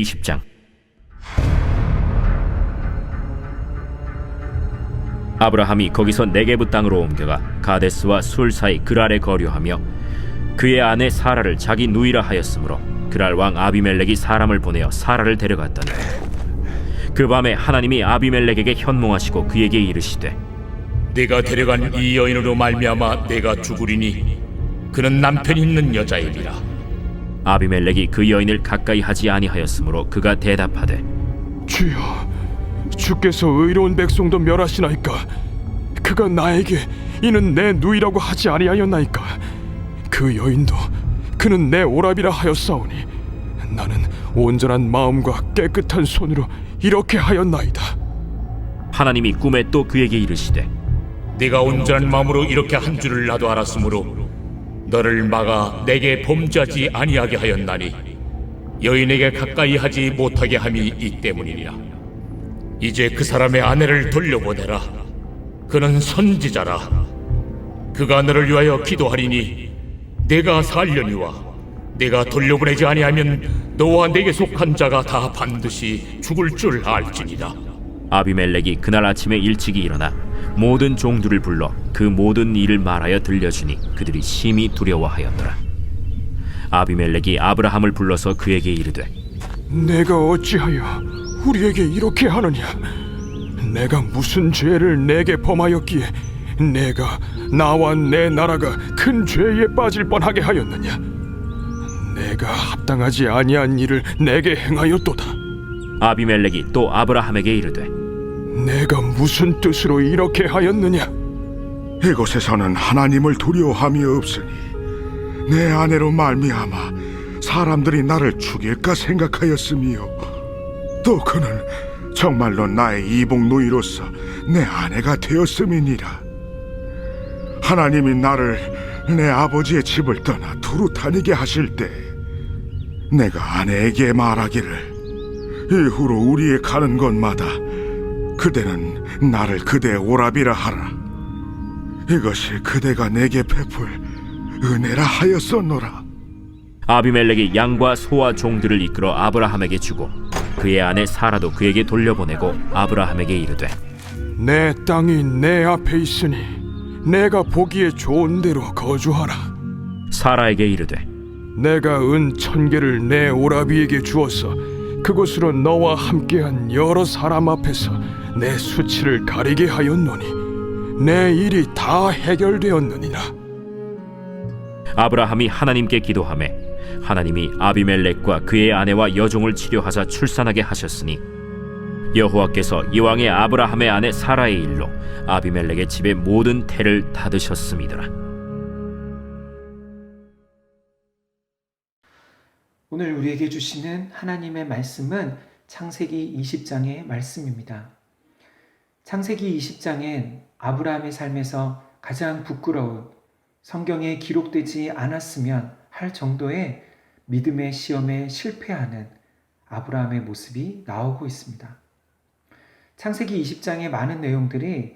제20장. 아브라함이 거기서 네게부 땅으로 옮겨가 가데스와 술 사이 그랄에 거류하며 그의 아내 사라를 자기 누이라 하였으므로 그랄 왕 아비멜렉이 사람을 보내어 사라를 데려갔더니 그 밤에 하나님이 아비멜렉에게 현몽하시고 그에게 이르시되 내가 데려간 이 여인으로 말미암아 내가 죽으리니 그는 남편이 있는 여자이니라. 아비멜렉이 그 여인을 가까이 하지 아니하였으므로 그가 대답하되 주여, 주께서 의로운 백성도 멸하시나이까? 그가 나에게 이는 내 누이라고 하지 아니하였나이까? 그 여인도 그는 내 오라비라 하였사오니 나는 온전한 마음과 깨끗한 손으로 이렇게 하였나이다. 하나님이 꿈에 또 그에게 이르시되 네가 온전한 마음으로 이렇게 한 줄을 나도 알았으므로 너를 막아 내게 범죄하지 아니하게 하였나니 여인에게 가까이 하지 못하게 함이 이 때문이니라. 이제 그 사람의 아내를 돌려보내라. 그는 선지자라. 그가 너를 위하여 기도하리니 내가 살려니와 내가 돌려보내지 아니하면 너와 내게 속한 자가 다 반드시 죽을 줄 알지니라. 아비멜렉이 그날 아침에 일찍이 일어나 모든 종들을 불러 그 모든 일을 말하여 들려주니 그들이 심히 두려워하였더라. 아비멜렉이 아브라함을 불러서 그에게 이르되 내가 어찌하여 우리에게 이렇게 하느냐? 내가 무슨 죄를 내게 범하였기에 내가 나와 내 나라가 큰 죄에 빠질 뻔하게 하였느냐? 내가 합당하지 아니한 일을 내게 행하였도다. 아비멜렉이 또 아브라함에게 이르되 내가 무슨 뜻으로 이렇게 하였느냐? 이곳에서는 하나님을 두려워함이 없으니 내 아내로 말미암아 사람들이 나를 죽일까 생각하였으며 또 그는 정말로 나의 이복 누이로서 내 아내가 되었음이니라. 하나님이 나를 내 아버지의 집을 떠나 두루 다니게 하실 때 내가 아내에게 말하기를 이후로 우리의 가는 곳마다 그대는 나를 그대의 오라비라 하라. 이것이 그대가 내게 베풀 은혜라 하였었노라. 아비멜렉이 양과 소와 종들을 이끌어 아브라함에게 주고 그의 아내 사라도 그에게 돌려보내고 아브라함에게 이르되 내 땅이 내 앞에 있으니 내가 보기에 좋은 대로 거주하라. 사라에게 이르되 내가 은 1000개를 내 오라비에게 주어서 그곳으로 너와 함께한 여러 사람 앞에서 내 수치를 가리게 하였노니 내 일이 다 해결되었느니라. 아브라함이 하나님께 기도하매 하나님이 아비멜렉과 그의 아내와 여종을 치료하사 출산하게 하셨으니 여호와께서 이왕의 아브라함의 아내 사라의 일로 아비멜렉의 집의 모든 태를 닫으셨음이더라. 오늘 우리에게 주시는 하나님의 말씀은 창세기 20장의 말씀입니다. 창세기 20장엔 아브라함의 삶에서 가장 부끄러운, 성경에 기록되지 않았으면 할 정도의 믿음의 시험에 실패하는 아브라함의 모습이 나오고 있습니다. 창세기 20장의 많은 내용들이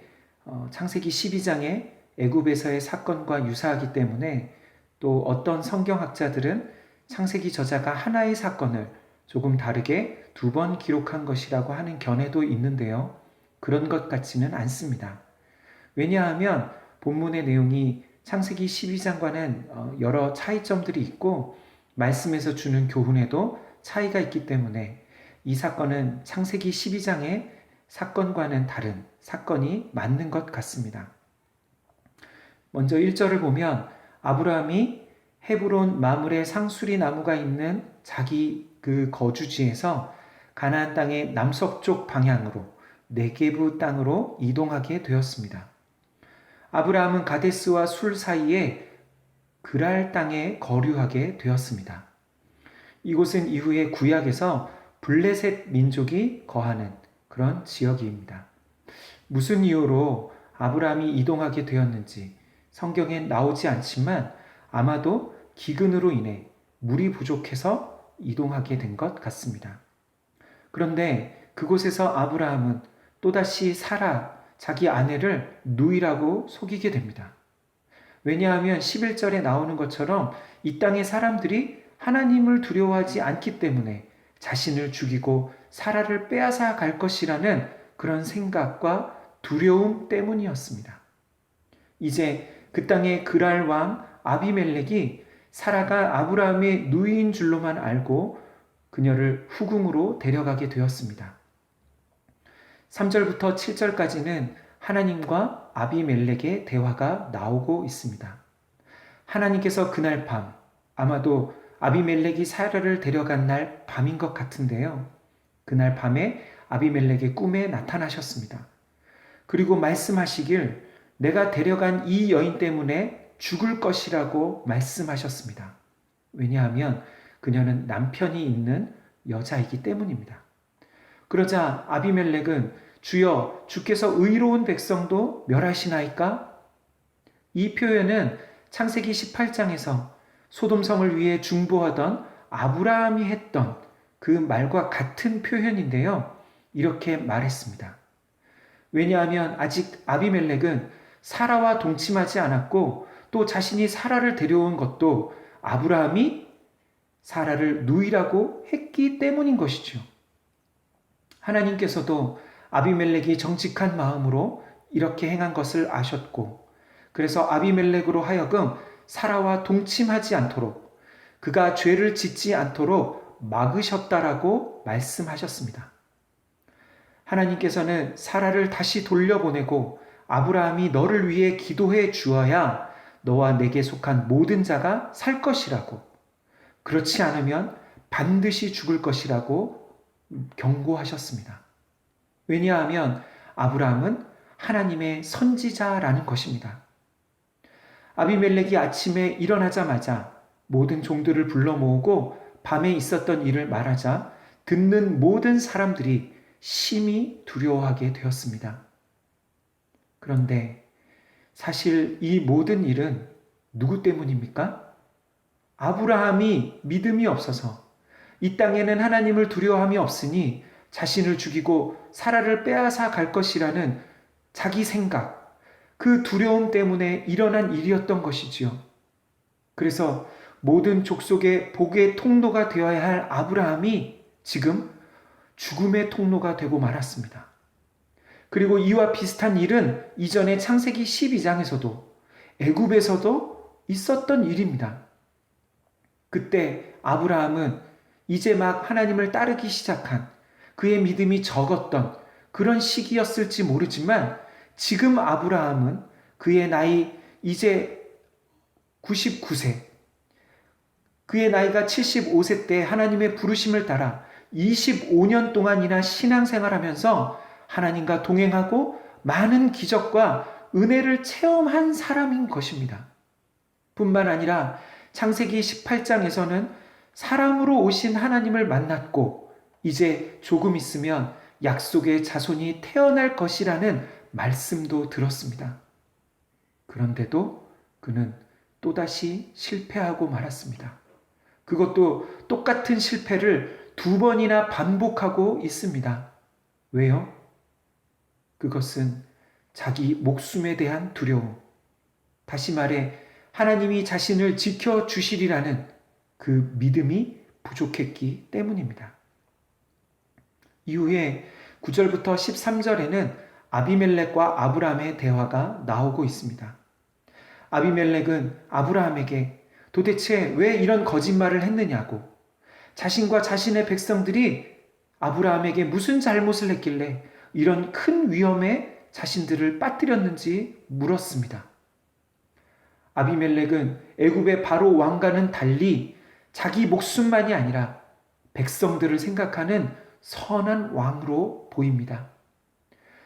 창세기 12장의 애굽에서의 사건과 유사하기 때문에 또 어떤 성경학자들은 창세기 저자가 하나의 사건을 조금 다르게 2번 기록한 것이라고 하는 견해도 있는데요. 그런 것 같지는 않습니다. 왜냐하면 본문의 내용이 창세기 12장과는 여러 차이점들이 있고 말씀에서 주는 교훈에도 차이가 있기 때문에 이 사건은 창세기 12장의 사건과는 다른 사건이 맞는 것 같습니다. 먼저 1절을 보면 아브라함이 헤브론 마므레 상수리 나무가 있는 자기 그 거주지에서 가나안 땅의 남서쪽 방향으로 네게부 땅으로 이동하게 되었습니다. 아브라함은 가데스와 술 사이에 그랄 땅에 거류하게 되었습니다. 이곳은 이후에 구약에서 블레셋 민족이 거하는 그런 지역입니다. 무슨 이유로 아브라함이 이동하게 되었는지 성경에 나오지 않지만 아마도 기근으로 인해 물이 부족해서 이동하게 된 것 같습니다. 그런데 그곳에서 아브라함은 또다시 사라, 자기 아내를 누이라고 속이게 됩니다. 왜냐하면 11절에 나오는 것처럼 이 땅의 사람들이 하나님을 두려워하지 않기 때문에 자신을 죽이고 사라를 빼앗아 갈 것이라는 그런 생각과 두려움 때문이었습니다. 이제 그 땅의 그랄 왕 아비멜렉이 사라가 아브라함의 누이인 줄로만 알고 그녀를 후궁으로 데려가게 되었습니다. 3절부터 7절까지는 하나님과 아비멜렉의 대화가 나오고 있습니다. 하나님께서 그날 밤, 아마도 아비멜렉이 사라를 데려간 날 밤인 것 같은데요. 그날 밤에 아비멜렉의 꿈에 나타나셨습니다. 그리고 말씀하시길 내가 데려간 이 여인 때문에 죽을 것이라고 말씀하셨습니다. 왜냐하면 그녀는 남편이 있는 여자이기 때문입니다. 그러자 아비멜렉은 주여 주께서 의로운 백성도 멸하시나이까? 이 표현은 창세기 18장에서 소돔성을 위해 중보하던 아브라함이 했던 그 말과 같은 표현인데요. 이렇게 말했습니다. 왜냐하면 아직 아비멜렉은 사라와 동침하지 않았고 또 자신이 사라를 데려온 것도 아브라함이 사라를 누이라고 했기 때문인 것이죠. 하나님께서도 아비멜렉이 정직한 마음으로 이렇게 행한 것을 아셨고 그래서 아비멜렉으로 하여금 사라와 동침하지 않도록 그가 죄를 짓지 않도록 막으셨다라고 말씀하셨습니다. 하나님께서는 사라를 다시 돌려보내고 아브라함이 너를 위해 기도해 주어야 너와 내게 속한 모든 자가 살 것이라고 그렇지 않으면 반드시 죽을 것이라고 경고하셨습니다. 왜냐하면 아브라함은 하나님의 선지자라는 것입니다. 아비멜렉이 아침에 일어나자마자 모든 종들을 불러 모으고 밤에 있었던 일을 말하자 듣는 모든 사람들이 심히 두려워하게 되었습니다. 그런데 사실 이 모든 일은 누구 때문입니까? 아브라함이 믿음이 없어서 이 땅에는 하나님을 두려워함이 없으니 자신을 죽이고 사라를 빼앗아 갈 것이라는 자기 생각, 그 두려움 때문에 일어난 일이었던 것이지요. 그래서 모든 족속의 복의 통로가 되어야 할 아브라함이 지금 죽음의 통로가 되고 말았습니다. 그리고 이와 비슷한 일은 이전에 창세기 12장에서도 애굽에서도 있었던 일입니다. 그때 아브라함은 이제 막 하나님을 따르기 시작한 그의 믿음이 적었던 그런 시기였을지 모르지만 지금 아브라함은 그의 나이 이제 99세, 그의 나이가 75세 때 하나님의 부르심을 따라 25년 동안이나 신앙생활하면서 하나님과 동행하고 많은 기적과 은혜를 체험한 사람인 것입니다. 뿐만 아니라 창세기 18장에서는 사람으로 오신 하나님을 만났고 이제 조금 있으면 약속의 자손이 태어날 것이라는 말씀도 들었습니다. 그런데도 그는 또다시 실패하고 말았습니다. 그것도 똑같은 실패를 2번이나 반복하고 있습니다. 왜요? 그것은 자기 목숨에 대한 두려움, 다시 말해 하나님이 자신을 지켜주시리라는 그 믿음이 부족했기 때문입니다. 이후에 9절부터 13절에는 아비멜렉과 아브라함의 대화가 나오고 있습니다. 아비멜렉은 아브라함에게 도대체 왜 이런 거짓말을 했느냐고, 자신과 자신의 백성들이 아브라함에게 무슨 잘못을 했길래 이런 큰 위험에 자신들을 빠뜨렸는지 물었습니다. 아비멜렉은 애굽의 바로 왕과는 달리 자기 목숨만이 아니라 백성들을 생각하는 선한 왕으로 보입니다.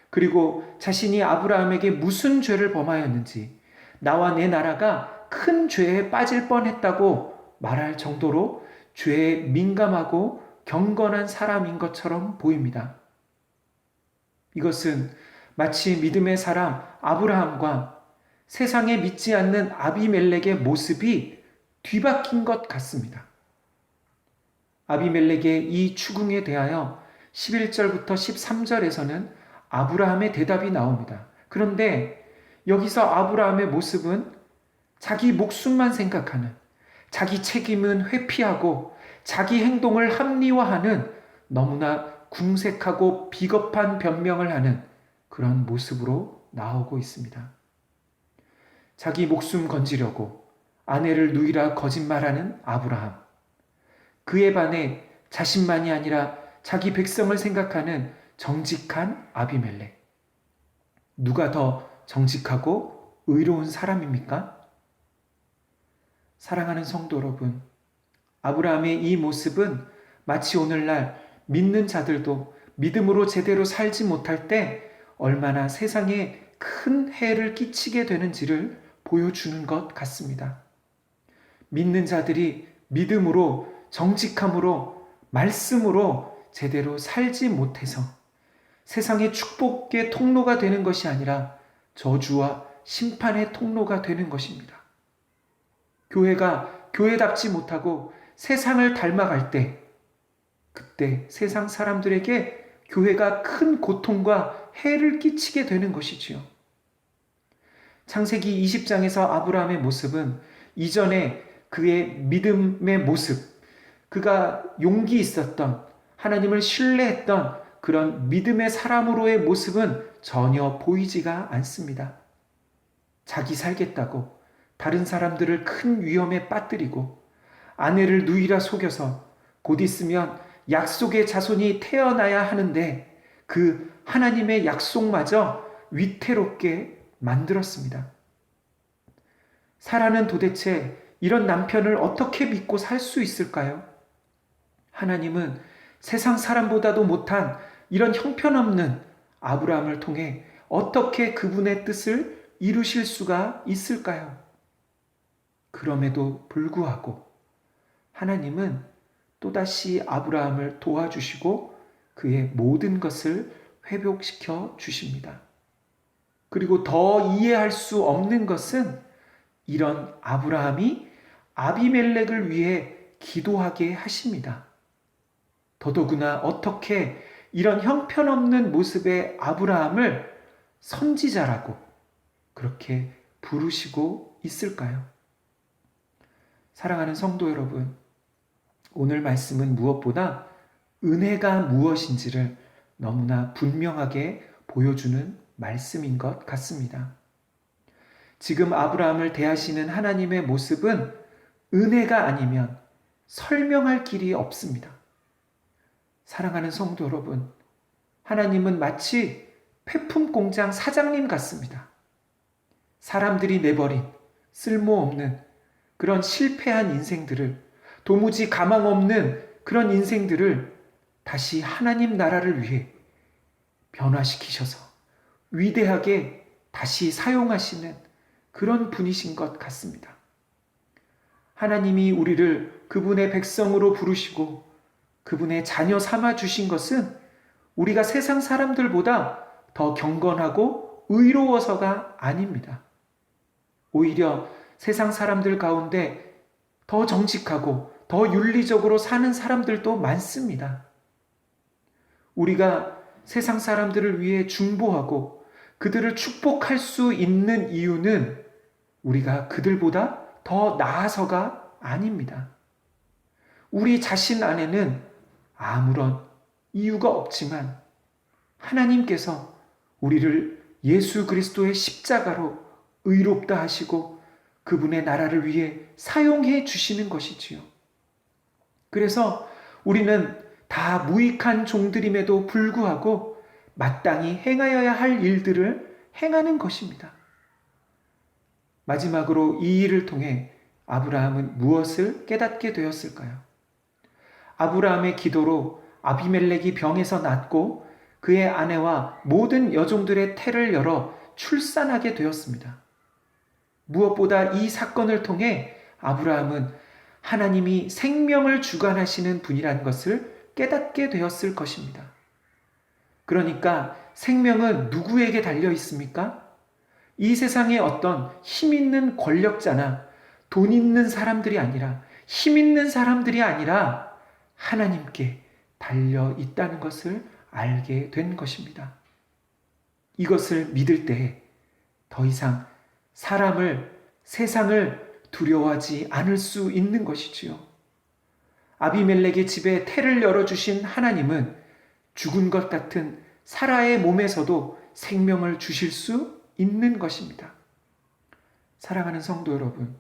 그리고 자신이 아브라함에게 무슨 죄를 범하였는지, 나와 내 나라가 큰 죄에 빠질 뻔했다고 말할 정도로 죄에 민감하고 경건한 사람인 것처럼 보입니다. 이것은 마치 믿음의 사람 아브라함과 세상에 믿지 않는 아비멜렉의 모습이 뒤바뀐 것 같습니다. 아비멜렉의 이 추궁에 대하여 11절부터 13절에서는 아브라함의 대답이 나옵니다. 그런데 여기서 아브라함의 모습은 자기 목숨만 생각하는, 자기 책임은 회피하고 자기 행동을 합리화하는 너무나 궁색하고 비겁한 변명을 하는 그런 모습으로 나오고 있습니다. 자기 목숨 건지려고 아내를 누이라 거짓말하는 아브라함. 그에 반해 자신만이 아니라 자기 백성을 생각하는 정직한 아비멜렉. 누가 더 정직하고 의로운 사람입니까? 사랑하는 성도 여러분, 아브라함의 이 모습은 마치 오늘날 믿는 자들도 믿음으로 제대로 살지 못할 때 얼마나 세상에 큰 해를 끼치게 되는지를 보여주는 것 같습니다. 믿는 자들이 믿음으로, 정직함으로, 말씀으로 제대로 살지 못해서 세상의 축복의 통로가 되는 것이 아니라 저주와 심판의 통로가 되는 것입니다. 교회가 교회답지 못하고 세상을 닮아갈 때, 그때 세상 사람들에게 교회가 큰 고통과 해를 끼치게 되는 것이지요. 창세기 20장에서 아브라함의 모습은 이전에 그의 믿음의 모습, 그가 용기 있었던, 하나님을 신뢰했던 그런 믿음의 사람으로의 모습은 전혀 보이지가 않습니다. 자기 살겠다고 다른 사람들을 큰 위험에 빠뜨리고 아내를 누이라 속여서 곧 있으면 약속의 자손이 태어나야 하는데 그 하나님의 약속마저 위태롭게 만들었습니다. 사라는 도대체 이런 남편을 어떻게 믿고 살 수 있을까요? 하나님은 세상 사람보다도 못한 이런 형편없는 아브라함을 통해 어떻게 그분의 뜻을 이루실 수가 있을까요? 그럼에도 불구하고 하나님은 또다시 아브라함을 도와주시고 그의 모든 것을 회복시켜 주십니다. 그리고 더 이해할 수 없는 것은 이런 아브라함이 아비멜렉을 위해 기도하게 하십니다. 더더구나 어떻게 이런 형편없는 모습의 아브라함을 선지자라고 그렇게 부르시고 있을까요? 사랑하는 성도 여러분, 오늘 말씀은 무엇보다 은혜가 무엇인지를 너무나 분명하게 보여주는 말씀인 것 같습니다. 지금 아브라함을 대하시는 하나님의 모습은 은혜가 아니면 설명할 길이 없습니다. 사랑하는 성도 여러분, 하나님은 마치 폐품 공장 사장님 같습니다. 사람들이 내버린 쓸모없는 그런 실패한 인생들을, 도무지 가망 없는 그런 인생들을 다시 하나님 나라를 위해 변화시키셔서 위대하게 다시 사용하시는 그런 분이신 것 같습니다. 하나님이 우리를 그분의 백성으로 부르시고 그분의 자녀 삼아 주신 것은 우리가 세상 사람들보다 더 경건하고 의로워서가 아닙니다. 오히려 세상 사람들 가운데 더 정직하고 더 윤리적으로 사는 사람들도 많습니다. 우리가 세상 사람들을 위해 중보하고 그들을 축복할 수 있는 이유는 우리가 그들보다 더 나아서가 아닙니다. 우리 자신 안에는 아무런 이유가 없지만 하나님께서 우리를 예수 그리스도의 십자가로 의롭다 하시고 그분의 나라를 위해 사용해 주시는 것이지요. 그래서 우리는 다 무익한 종들임에도 불구하고 마땅히 행하여야 할 일들을 행하는 것입니다. 마지막으로 이 일을 통해 아브라함은 무엇을 깨닫게 되었을까요? 아브라함의 기도로 아비멜렉이 병에서 낫고 그의 아내와 모든 여종들의 태를 열어 출산하게 되었습니다. 무엇보다 이 사건을 통해 아브라함은 하나님이 생명을 주관하시는 분이라는 것을 깨닫게 되었을 것입니다. 그러니까 생명은 누구에게 달려 있습니까? 이 세상에 어떤 힘 있는 권력자나 돈 있는 사람들이 아니라, 힘 있는 사람들이 아니라 하나님께 달려 있다는 것을 알게 된 것입니다. 이것을 믿을 때에 더 이상 사람을, 세상을 두려워하지 않을 수 있는 것이지요. 아비멜렉의 집에 태를 열어주신 하나님은 죽은 것 같은 사라의 몸에서도 생명을 주실 수 있는 것입니다. 사랑하는 성도 여러분,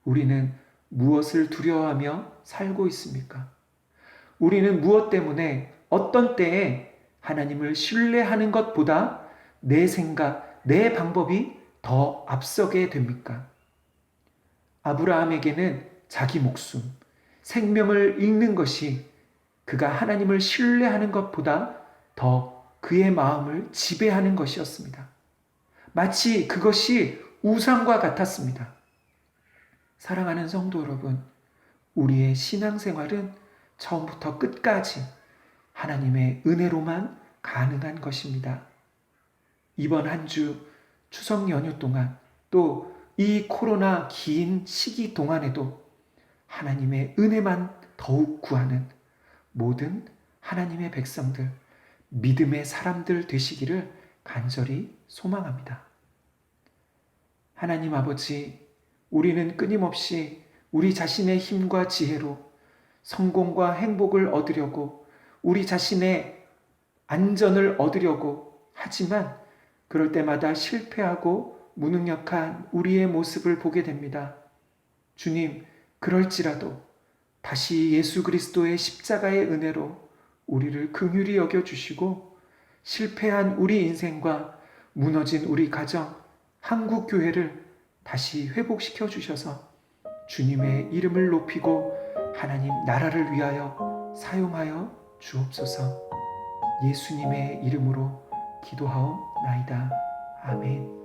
우리는 무엇을 두려워하며 살고 있습니까? 우리는 무엇 때문에 어떤 때에 하나님을 신뢰하는 것보다 내 생각, 내 방법이 더 앞서게 됩니까? 아브라함에게는 자기 목숨, 생명을 잃는 것이 그가 하나님을 신뢰하는 것보다 더 그의 마음을 지배하는 것이었습니다. 마치 그것이 우상과 같았습니다. 사랑하는 성도 여러분, 우리의 신앙생활은 처음부터 끝까지 하나님의 은혜로만 가능한 것입니다. 이번 한 주 추석 연휴 동안 또 이 코로나 긴 시기 동안에도 하나님의 은혜만 더욱 구하는 모든 하나님의 백성들, 믿음의 사람들 되시기를 간절히 소망합니다. 하나님 아버지, 우리는 끊임없이 우리 자신의 힘과 지혜로 성공과 행복을 얻으려고, 우리 자신의 안전을 얻으려고 하지만 그럴 때마다 실패하고 무능력한 우리의 모습을 보게 됩니다. 주님, 그럴지라도 다시 예수 그리스도의 십자가의 은혜로 우리를 긍휼히 여겨주시고 실패한 우리 인생과 무너진 우리 가정, 한국 교회를 다시 회복시켜 주셔서 주님의 이름을 높이고 하나님 나라를 위하여 사용하여 주옵소서. 예수님의 이름으로 기도하옵나이다. 아멘.